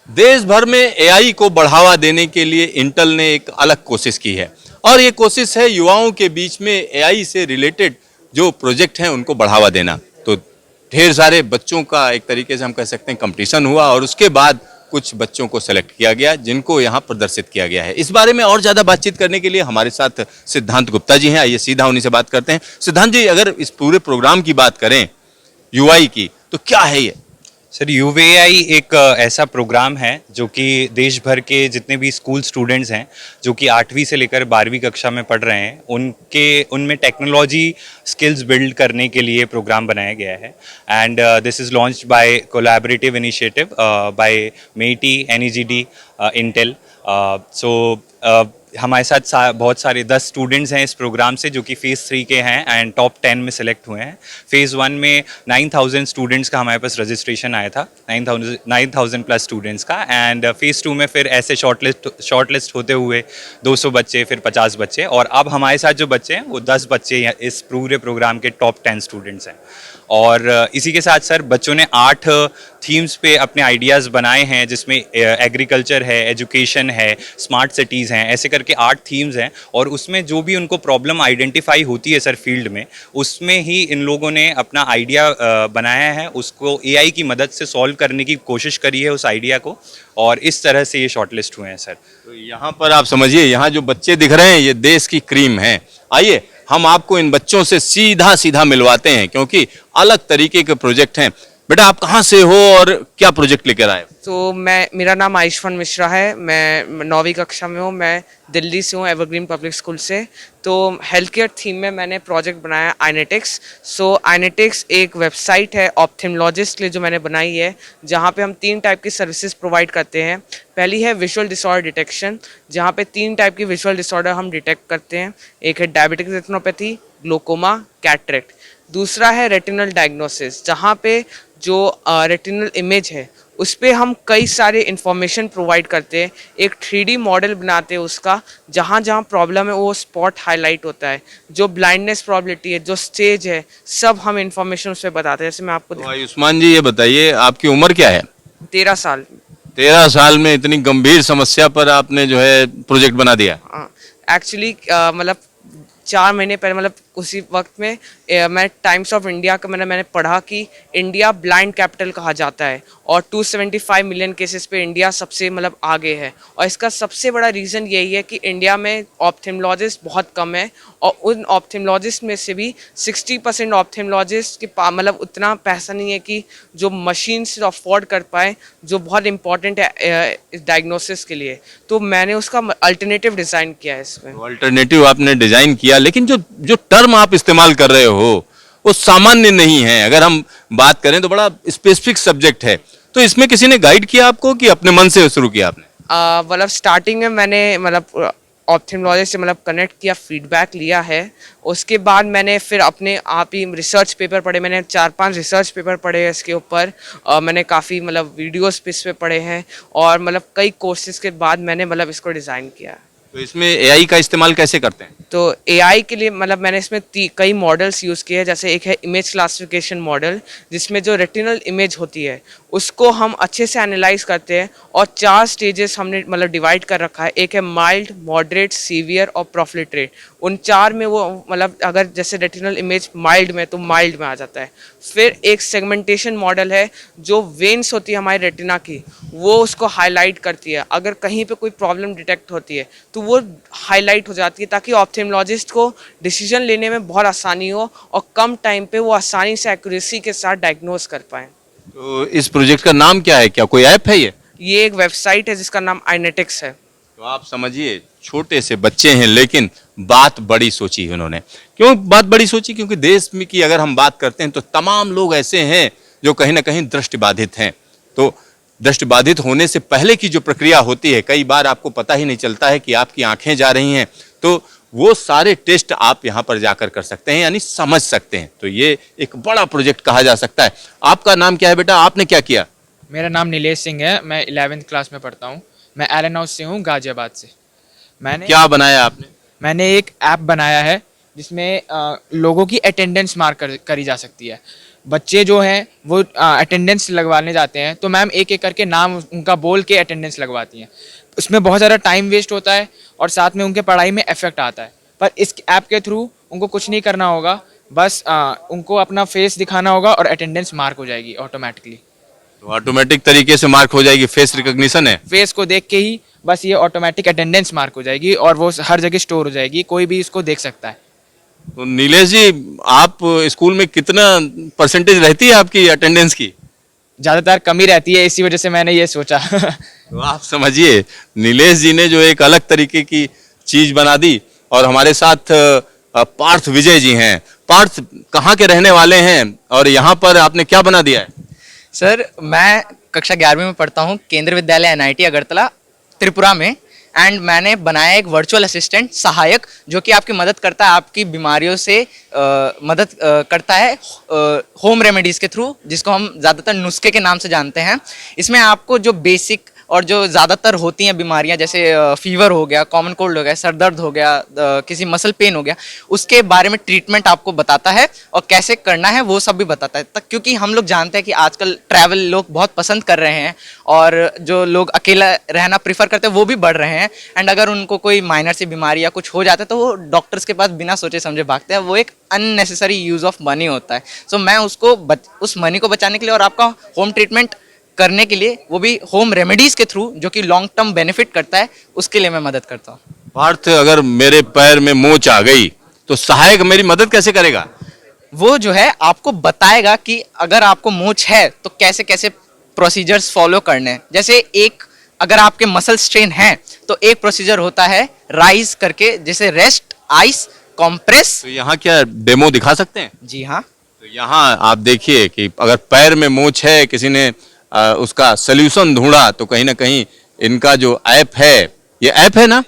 देश भर में एआई को बढ़ावा देने के लिए इंटेल ने एक अलग कोशिश की है और ये कोशिश है युवाओं के बीच में एआई से रिलेटेड जो प्रोजेक्ट हैं उनको बढ़ावा देना। तो ढेर सारे बच्चों का एक तरीके से हम कह सकते हैं कंपटीशन हुआ और उसके बाद कुछ बच्चों को सेलेक्ट किया गया जिनको यहाँ प्रदर्शित किया गया है। इस बारे में और ज़्यादा बातचीत करने के लिए हमारे साथ सिद्धांत गुप्ता जी हैं। आइए सीधा उन्हीं से बात करते हैं। सिद्धांत जी, अगर इस पूरे प्रोग्राम की बात करें यूआई की, तो क्या है ये? सर, यूवीआई एक ऐसा प्रोग्राम है जो कि देश भर के जितने भी स्कूल स्टूडेंट्स हैं जो कि 8वीं से लेकर 12वीं कक्षा में पढ़ रहे हैं उनमें टेक्नोलॉजी स्किल्स बिल्ड करने के लिए प्रोग्राम बनाया गया है। And this is launched by collaborative initiative by MeitY, NeGD, Intel. हमारे साथ बहुत सारे 10 स्टूडेंट्स हैं इस प्रोग्राम से जो कि फेज़ 3 के हैं एंड टॉप 10 में सेलेक्ट हुए हैं। फेज़ 1 में 9000 स्टूडेंट्स का हमारे पास रजिस्ट्रेशन आया था, 9000 प्लस स्टूडेंट्स का। एंड फेज़ 2 में फिर ऐसे शॉर्टलिस्ट होते हुए 200 बच्चे, फिर 50 बच्चे, और अब हमारे साथ जो बच्चे हैं वो 10 बच्चे इस पूरे प्रोग्राम के टॉप 10 स्टूडेंट्स हैं। और इसी के साथ सर बच्चों ने 8 थीम्स पे अपने आइडियाज़ बनाए हैं जिसमें एग्रीकल्चर है, एजुकेशन है, स्मार्ट सिटीज़ हैं, ऐसे करके 8 थीम्स हैं। और उसमें जो भी उनको प्रॉब्लम आइडेंटिफाई होती है सर फील्ड में, उसमें ही इन लोगों ने अपना आइडिया बनाया है, उसको एआई की मदद से सॉल्व करने की कोशिश करी है उस आइडिया को, और इस तरह से ये शॉर्टलिस्ट हुए हैं सर। तो यहाँ पर आप समझिए, यहाँ जो बच्चे दिख रहे हैं ये देश की क्रीम है। आइए हम आपको इन बच्चों से सीधा सीधा मिलवाते हैं क्योंकि अलग तरीके के प्रोजेक्ट हैं। बेटा, आप कहाँ से हो और क्या प्रोजेक्ट लेकर आए? तो मेरा नाम आयुष्मान मिश्रा है। मैं 9वीं कक्षा में हूँ। मैं दिल्ली से हूँ, एवरग्रीन पब्लिक स्कूल से। तो हेल्थ केयर थीम में मैंने प्रोजेक्ट बनाया आइनेटिक्स। आइनेटिक्स एक वेबसाइट है ऑप्थेल्मोलॉजिस्ट के लिए जो मैंने बनाई है, जहाँ पे हम 3 टाइप की सर्विसेज प्रोवाइड करते हैं। पहली है विजुअल डिसऑर्डर डिटेक्शन, जहाँ पे 3 टाइप की विजुअल डिसऑर्डर हम डिटेक्ट करते हैं। एक है डायबिटिक रेटिनोपैथी, ग्लोकोमा, कैटरेक्ट। दूसरा है रेटिनल डायग्नोसिस, जहाँ पे जो रेटिनल इमेज है उस पर हम कई सारे इंफॉर्मेशन प्रोवाइड करते हैं। एक 3D मॉडल बनाते हैं उसका, जहाँ जहाँ प्रॉब्लम है वो स्पॉट हाईलाइट होता है। जो ब्लाइंडनेस प्रॉबिलिटी है, जो स्टेज है, सब हम इंफॉर्मेशन उस पर बताते हैं। जैसे मैं आपको आयुष्मान जी, ये बताइए आपकी उम्र क्या है? 13 साल। 13 साल में इतनी गंभीर समस्या पर आपने जो है प्रोजेक्ट बना दिया। एक्चुअली मतलब 4 महीने पहले, मतलब उसी वक्त में मैं टाइम्स ऑफ इंडिया का मैंने पढ़ा कि इंडिया ब्लाइंड कैपिटल कहा जाता है और 275 मिलियन केसेस पे इंडिया सबसे मतलब आगे है। और इसका सबसे बड़ा रीज़न यही है कि इंडिया में ऑप्थेल्मोलॉजिस्ट बहुत कम है, और उन ऑप्थेल्मोलॉजिस्ट में से भी 60% ऑप्थेल्मोलॉजिस्ट के मतलब उतना पैसा नहीं है कि जो मशीन से अफोर्ड कर पाए, जो बहुत इंपॉर्टेंट है डायग्नोसिस के लिए। तो मैंने उसका अल्टरनेटिव डिज़ाइन किया है इसमें। अल्टरनेटिव आपने डिजाइन किया, लेकिन जो जो टर्म आप इस्तेमाल कर रहे हो वो सामान्य नहीं है। अगर हम बात करें तो बड़ा स्पेसिफिक सब्जेक्ट है। तो इसमें किसी ने गाइड किया आपको कि अपने मन से शुरू किया आपने? मतलब स्टार्टिंग में मैंने मतलब ऑप्थेल्मोलॉजिस्ट से मतलब कनेक्ट किया, फीडबैक लिया है। उसके बाद मैंने फिर अपने आप ही रिसर्च पेपर पढ़े। मैंने 4-5 रिसर्च पेपर पढ़े हैं इसके ऊपर। मैंने काफ़ी मतलब वीडियोस पे इस पे पढ़े हैं, और मतलब कई कोर्सेज के बाद मैंने मतलब इसको डिज़ाइन किया। तो इसमें एआई का इस्तेमाल कैसे करते हैं? तो एआई के लिए मतलब मैंने इसमें कई मॉडल्स यूज़ किए हैं। जैसे एक है इमेज क्लासिफिकेशन मॉडल, जिसमें जो रेटिनल इमेज होती है उसको हम अच्छे से एनालाइज करते हैं, और 4 स्टेजेस हमने मतलब डिवाइड कर रखा है। एक है माइल्ड, मॉडरेट, सीवियर और प्रोफिलिट्रेट। उन 4 में वो मतलब अगर जैसे रेटिनल इमेज माइल्ड में, तो माइल्ड में आ जाता है। फिर एक सेगमेंटेशन मॉडल है, जो वेन्स होती है हमारी रेटिना की, वो उसको हाईलाइट करती है। अगर कहीं पे कोई प्रॉब्लम डिटेक्ट होती है तो वो हाईलाइट हो जाती है, ताकि ऑप्थेल्मोलॉजिस्ट को डिसीजन लेने में बहुत आसानी हो और कम टाइम पे वो आसानी से एक्यूरेसी के साथ डायग्नोज कर पाएँ। तो इस प्रोजेक्ट का नाम क्या है? क्या कोई ऐप है ये? ये एक वेबसाइट है जिसका नाम आइनेटिक्स है। तो आप समझिए, छोटे से बच्चे हैं लेकिन बात बड़ी सोची है उन्होंने। क्यों बात बड़ी सोची? क्योंकि देश में की अगर हम बात करते हैं तो तमाम लोग ऐसे हैं जो कहीं ना कहीं दृष्टिबाधित हैं। तो दृष्टिबाधित होने से पहले की जो प्रक्रिया होती है, कई बार आपको पता ही नहीं चलता है कि आपकी आंखें जा रही हैं। तो वो सारे टेस्ट आप यहाँ पर जाकर कर सकते हैं, यानी समझ सकते हैं। तो ये एक बड़ा प्रोजेक्ट कहा जा सकता है। आपका नाम क्या है बेटा? आपने क्या किया? मेरा नाम नीलेश सिंह है। मैं 11वीं क्लास में पढ़ता हूँ। मैं एलन हाउस से हूँ, गाजियाबाद से। क्या बनाया आपने? मैंने एक ऐप बनाया है जिसमें लोगों की अटेंडेंस मार्क करी जा सकती है। बच्चे जो हैं वो अटेंडेंस लगवाने जाते हैं, तो मैम एक एक करके नाम उनका बोल के अटेंडेंस लगवाती हैं। उसमें बहुत ज़्यादा टाइम वेस्ट होता है और साथ में उनके पढ़ाई में इफेक्ट आता है। पर इस ऐप के थ्रू उनको कुछ नहीं करना होगा, बस उनको अपना फेस दिखाना होगा और अटेंडेंस मार्क हो जाएगी ऑटोमेटिकली। तो ऑटोमेटिक तरीके से मार्क हो जाएगी, फेस रिकॉग्निशन है। फेस को देख के ही बस ये ऑटोमेटिक अटेंडेंस मार्क हो जाएगी और वो हर जगह स्टोर हो जाएगी, कोई भी इसको देख सकता है। तो नीलेश जी, आप स्कूल में कितना परसेंटेज रहती है आपकी अटेंडेंस की? ज़्यादातर कमी रहती है, इसी वजह से मैंने ये सोचा। तो आप समझिए, नीलेश जी ने जो एक अलग तरीके की चीज बना दी। और हमारे साथ पार्थ विजय जी हैं। पार्थ कहाँ के रहने वाले हैं और यहाँ पर आपने क्या बना दिया है? सर मैं कक्षा 11वीं में पढ़ता हूँ, केंद्रीय विद्यालय एनआईटी अगरतला त्रिपुरा में। एंड मैंने बनाया एक वर्चुअल असिस्टेंट सहायक, जो कि आपकी मदद करता है, आपकी बीमारियों से मदद करता है होम रेमेडीज़ के थ्रू, जिसको हम ज़्यादातर नुस्खे के नाम से जानते हैं। इसमें आपको जो बेसिक और जो ज़्यादातर होती हैं बीमारियां, जैसे फीवर हो गया, कॉमन कोल्ड हो गया, सर दर्द हो गया, किसी मसल पेन हो गया, उसके बारे में ट्रीटमेंट आपको बताता है और कैसे करना है वो सब भी बताता है। तक क्योंकि हम लोग जानते हैं कि आजकल ट्रैवल लोग बहुत पसंद कर रहे हैं और जो लोग अकेला रहना प्रीफर करते हैं वो भी बढ़ रहे हैं। एंड अगर उनको कोई माइनर सी बीमारी या कुछ हो जाता है तो वो डॉक्टर्स के पास बिना सोचे समझे भागते हैं। वो एक अननेसेसरी यूज़ ऑफ मनी होता है। सो मैं उसको उस मनी को बचाने के लिए और आपका होम ट्रीटमेंट करने के लिए, वो भी होम रेमेडीज के थ्रू, जो कि लॉन्ग टर्म बेनिफिट करता है, उसके लिए मैं मदद करता हूँ। पार्थ, अगर मेरे पैर में मोच आ गई तो सहायक मेरी मदद कैसे करेगा? वो जो है आपको बताएगा कि अगर आपको मोच है तो कैसे कैसे प्रोसीजर्स फॉलो करने हैं। जैसे अगर आपके मसल स्ट्रेन है तो एक प्रोसीजर होता है राइज करके, जैसे रेस्ट, आइस, कॉम्प्रेस। तो यहाँ क्या डेमो दिखा सकते हैं? जी हाँ। तो यहाँ आप देखिए कि अगर पैर में मोच है, किसी ने उसका सल्यूशन ढूंढा, तो कहीं ना कहीं इनका जो ऐप है, ये ऐप है ना?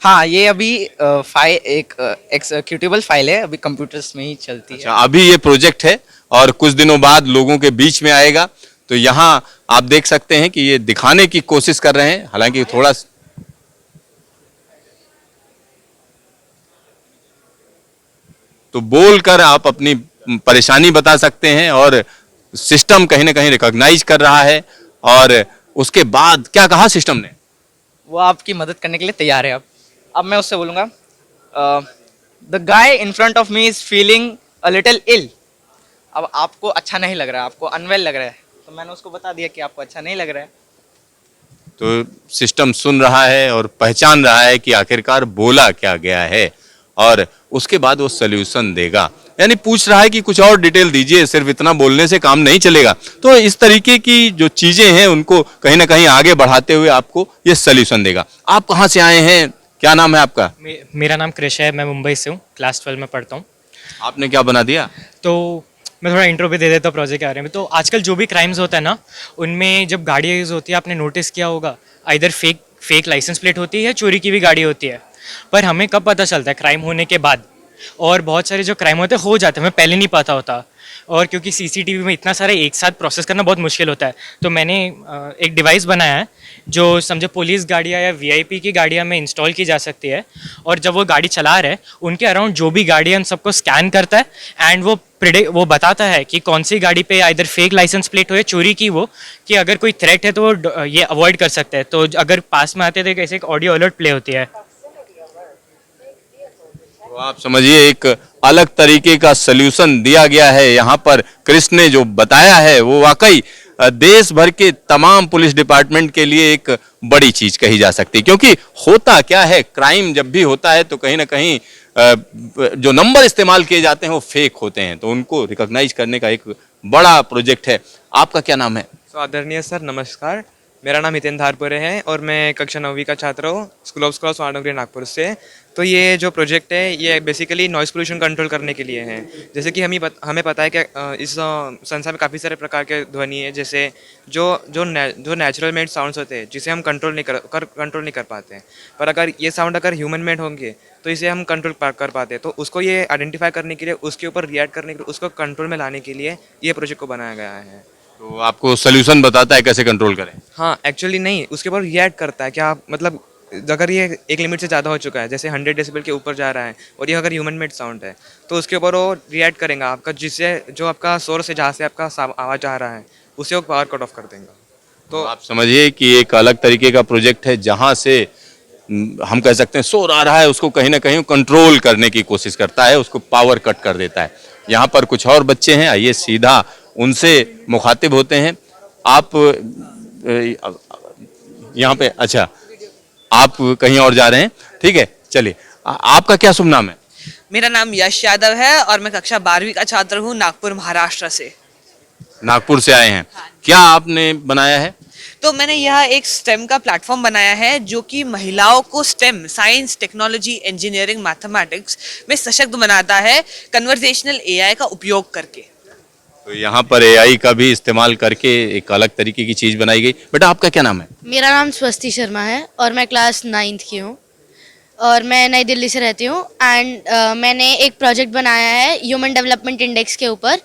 हाँ, ये अभी फाइल एक एक्जीक्यूटेबल फाइल है, अभी कंप्यूटर्स में ही चलती है। अच्छा, अभी ये प्रोजेक्ट है और कुछ दिनों बाद लोगों के बीच में आएगा। तो यहाँ आप देख सकते हैं कि ये दिखाने की कोशिश कर रहे हैं, हालांकि थोड़ा तो बोलकर आप अपनी परेशानी बता सकते हैं और सिस्टम कहीं ना कहीं रिकॉग्नाइज कर रहा है। और उसके बाद क्या कहा सिस्टम ने? वो आपकी मदद करने के लिए तैयार है। अब मैं उससे बोलूँगा, the guy in front of me is feeling a little ill. अब आपको अच्छा नहीं लग रहा है, आपको अनवेल लग रहा है, तो मैंने उसको बता दिया कि आपको अच्छा नहीं लग रहा है। तो सिस्टम सुन रहा है और पहचान रहा है कि आखिरकार बोला क्या गया है, और उसके बाद वो सल्यूशन देगा। यानी पूछ रहा है कि कुछ और डिटेल दीजिए, सिर्फ इतना बोलने से काम नहीं चलेगा। तो इस तरीके की जो चीजें हैं उनको कहीं ना कहीं आगे बढ़ाते हुए आपको ये सल्यूशन देगा। आप कहाँ से आए हैं, क्या नाम है आपका? मेरा नाम कृष है, मैं मुंबई से हूँ, क्लास 12 में पढ़ता हूँ। आपने क्या बना दिया? तो मैं थोड़ा इंट्रो भी दे देता हूँ प्रोजेक्ट के बारे में। तो आजकल जो भी क्राइम्स होता है ना, उनमें जब गाड़ियाँ यूज़ होती है, आपने नोटिस किया होगा, आइदर फेक लाइसेंस प्लेट होती है या चोरी की भी गाड़ी होती है। पर हमें कब पता चलता है? क्राइम होने के बाद। और बहुत सारे जो क्राइम होते हैं हो जाते हैं, हमें पहले नहीं पता होता। और क्योंकि सीसीटीवी में इतना सारा एक साथ प्रोसेस करना बहुत मुश्किल होता है, तो मैंने एक डिवाइस बनाया है जो समझो पुलिस गाड़ियाँ या वीआईपी की गाड़ियाँ में इंस्टॉल की जा सकती है। और जब वो गाड़ी चला रहे, उनके अराउंड जो भी गाड़ी है उन सबको स्कैन करता है एंड वो बताता है कि कौन सी गाड़ी पे आइदर फेक लाइसेंस प्लेट हो या चोरी की वो, कि अगर कोई थ्रेट है तो वो ये अवॉइड कर सकते हैं। तो अगर पास में आते थे, कैसे एक ऑडियो अलर्ट प्ले होती है। तो आप समझिए, एक अलग तरीके का सल्यूशन दिया गया है यहाँ पर। कृष्ण ने जो बताया है वो वाकई देश भर के तमाम पुलिस डिपार्टमेंट के लिए एक बड़ी चीज कही जा सकती है। क्योंकि होता क्या है, क्राइम जब भी होता है तो कहीं ना कहीं जो नंबर इस्तेमाल किए जाते हैं वो फेक होते हैं, तो उनको रिकॉग्नाइज करने का एक बड़ा प्रोजेक्ट है। आपका क्या नाम है? आदरणीय सर, नमस्कार। मेरा नाम हितेन धारपुरे है और मैं कक्षा 9वीं का छात्र हूँ, school of scholars Varanasi Nagpur से। तो ये जो प्रोजेक्ट है ये बेसिकली नॉइज़ पोल्यूशन कंट्रोल करने के लिए है। जैसे कि हमें पता है कि इस संसार में काफ़ी सारे प्रकार के ध्वनि है, जैसे जो नेचुरल मेड साउंड्स होते हैं, जिसे हम कंट्रोल नहीं कर पाते। पर अगर ये साउंड अगर ह्यूमन मेड होंगे तो इसे हम कंट्रोल कर पाते हैं। तो उसको ये आइडेंटिफाई करने के लिए, उसके ऊपर रिएक्ट करने के लिए, उसको कंट्रोल में लाने के लिए ये प्रोजेक्ट को बनाया गया है। तो आपको सल्यूशन बताता है कैसे कंट्रोल करें? हाँ, एक्चुअली नहीं, उसके ऊपर रिएक्ट करता है। क्या मतलब अगर ये एक लिमिट से ज़्यादा हो चुका है, जैसे 100 डेसिबल के ऊपर जा रहा है और ये अगर ह्यूमन मेड साउंड है, तो उसके ऊपर वो रिएक्ट करेगा आपका, जिससे जो आपका सोर्स है जहाँ से आपका आवाज़ आ रहा है उसे वो पावर कट ऑफ कर देगा। तो आप समझिए कि एक अलग तरीके का प्रोजेक्ट है जहां से हम कह सकते हैं शोर आ रहा है उसको कहीं ना कहीं कंट्रोल करने की कोशिश करता है, उसको पावर कट कर देता है। यहाँ पर कुछ और बच्चे हैं, आइए सीधा उनसे मुखातिब होते हैं। आप यहाँ पे, अच्छा आप कहीं और जा रहे हैं, ठीक है, चलिए आपका क्या शुभ नाम है? मेरा नाम यश यादव है और मैं कक्षा 12वीं का छात्र हूँ, नागपुर महाराष्ट्र से। नागपुर से आए हैं, क्या आपने बनाया है? तो मैंने यह एक स्टेम का प्लेटफॉर्म बनाया है जो कि महिलाओं को stem, science, technology, engineering, mathematics में सशक्त बनाता है कन्वर्सेशनल एआई का उपयोग करके। तो यहाँ पर एआई का भी इस्तेमाल करके एक अलग तरीके की चीज बनाई गई। बेटा आपका क्या नाम है? मेरा नाम स्वस्ति शर्मा है और मैं क्लास 9th की हूँ और मैं नई दिल्ली से रहती हूँ। एंड मैंने एक प्रोजेक्ट बनाया है ह्यूमन डेवलपमेंट इंडेक्स के ऊपर।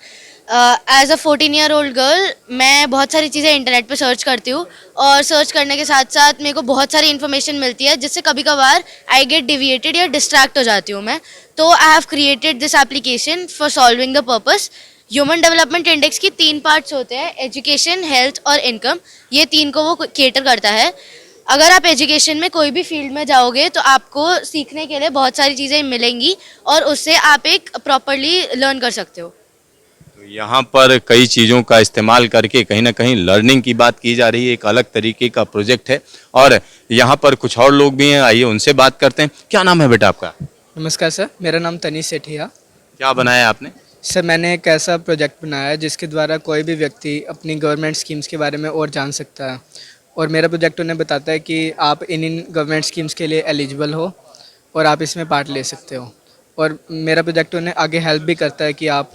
एज अ 14-year-old गर्ल मैं बहुत सारी चीज़ें इंटरनेट पे सर्च करती हूँ और सर्च करने के साथ साथ मेरे को बहुत सारी इन्फॉर्मेशन मिलती है जिससे कभी कभार आई गेट डिविएटेड या डिस्ट्रैक्ट हो जाती हूँ मैं। तो I have created this application for solving the purpose. Human development index की 3 पार्ट्स होते हैं, एजुकेशन, हेल्थ और इनकम। ये 3 को वो केटर करता है। अगर आप एजुकेशन में कोई भी फील्ड में जाओगे तो आपको सीखने के लिए बहुत सारी चीज़ें मिलेंगी और उससे आप एक प्रॉपरली लर्न कर सकते हो। तो यहाँ पर कई चीज़ों का इस्तेमाल करके कहीं ना कहीं लर्निंग की बात की जा रही है, एक अलग तरीके का प्रोजेक्ट है। और यहाँ पर कुछ और लोग भी हैं, आइए उनसे बात करते हैं। क्या नाम है बेटा आपका? नमस्कार सर, मेरा नाम तनीश सेठिया। क्या बनाया आपने? सर मैंने एक ऐसा प्रोजेक्ट बनाया है जिसके द्वारा कोई भी व्यक्ति अपनी गवर्नमेंट स्कीम्स के बारे में और जान सकता है। और मेरा प्रोजेक्ट उन्हें बताता है कि आप इन गवर्नमेंट स्कीम्स के लिए एलिजिबल हो और आप इसमें पार्ट ले सकते हो। और मेरा प्रोजेक्ट उन्हें आगे हेल्प भी करता है कि आप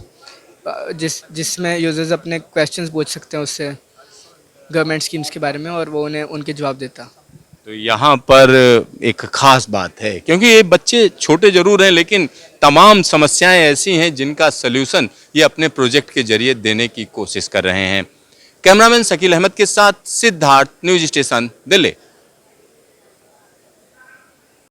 जिसमें यूजर्स अपने क्वेश्चंस पूछ सकते हैं उससे गवर्नमेंट स्कीम्स के बारे में और वो उन्हें उनके जवाब देता। तो यहाँ पर एक खास बात है क्योंकि ये बच्चे छोटे जरूर हैं लेकिन तमाम समस्याएं ऐसी हैं जिनका सल्यूशन ये अपने प्रोजेक्ट के जरिए देने की कोशिश कर रहे हैं। कैमरामैन शकील अहमद के साथ सिद्धार्थ, न्यूज स्टेशन, दिल्ली।